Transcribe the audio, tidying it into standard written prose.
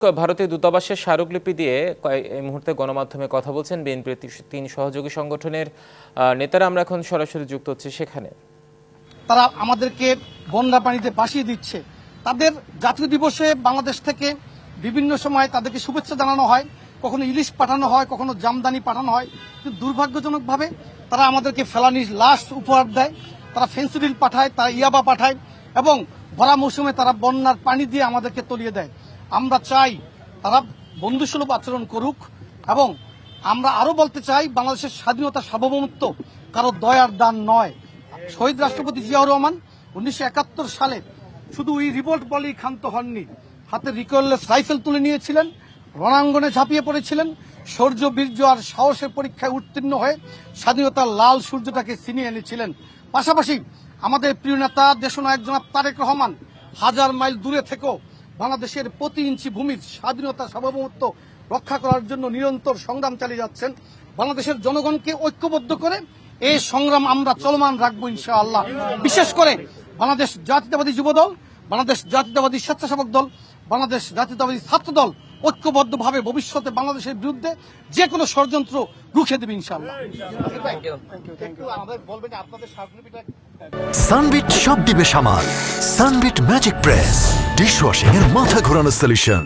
ভারতীয় দূতাবাসের স্মারকলিপি দিয়ে এই মুহূর্তে গণমাধ্যমে কথা বলছেন বিএনপির ৩ সহযোগী সংগঠনের নেতারা। আমরা এখন সরাসরি যুক্ত হচ্ছি সেখানে। তারা আমাদেরকে বন্যা পানিতে ভাসিয়ে দিচ্ছে। তাদের জাতীয় দিবসে বাংলাদেশ থেকে বিভিন্ন সময় তাদেরকে শুভেচ্ছা জানানো হয়, কখনো ইলিশ পাঠানো হয়, কখনো জামদানি পাঠানো হয়, কিন্তু দুর্ভাগ্যজনকভাবে তারা আমাদেরকে ফেলানির লাশ উপহার দেয়, তারা ফেন্সিডিল পাঠায়, তারা ইয়াবা পাঠায় এবং ভরা মৌসুমে তারা বন্যার পানি দিয়ে আমাদেরকে তলিয়ে দেয়। আমরা চাই তারা বন্ধুসুলভ আচরণ করুক এবং আমরা আরো বলতে চাই বাংলাদেশের স্বাধীনতা সার্বভৌমত্ব কারো দয়ার দান নয়। শহীদ রাষ্ট্রপতি জিয়াউর রহমান 1971 সালে শুধু ওই রিভোল্ট বলেই ক্ষান্ত হননি, হাতে রিকয়েললেস রাইফেল তুলে নিয়েছিলেন, রণাঙ্গনে ঝাঁপিয়ে পড়েছিলেন, শৌর্য বীর্য আর সাহসের পরীক্ষায় উত্তীর্ণ হয়ে স্বাধীনতার লাল সূর্যটাকে ছিনিয়ে এনেছিলেন। পাশাপাশি আমাদের প্রিয় নেতা দেশনায়ক জনাব তারেক রহমান হাজার মাইল দূরে থেকেও বাংলাদেশের প্রতি ইঞ্চি ভূমির স্বাধীনতা সার্বভৌমত্ব রক্ষা করার জন্য নিরন্তর সংগ্রাম চালিয়ে যাচ্ছেন। বাংলাদেশের জনগণকে ঐক্যবদ্ধ করে এই সংগ্রাম আমরা চলমান রাখবো ইনশাআল্লাহ। বিশেষ করে বাংলাদেশ জাতীয়তাবাদী যুবদল, বাংলাদেশ জাতীয়তাবাদী স্বেচ্ছাসেবক দল, বাংলাদেশ জাতীয়তাবাদী ছাত্র দল ঐক্যবদ্ধভাবে ভবিষ্যতে বাংলাদেশের বিরুদ্ধে যে কোনো ষড়যন্ত্র রুখে দেবে ইনশাআল্লাহ। সানবিট সব দিবে সামাল। সানবিট ম্যাজিক প্রেস ডিশওয়াশিং এর মাথা ঘোরানো সলিউশন।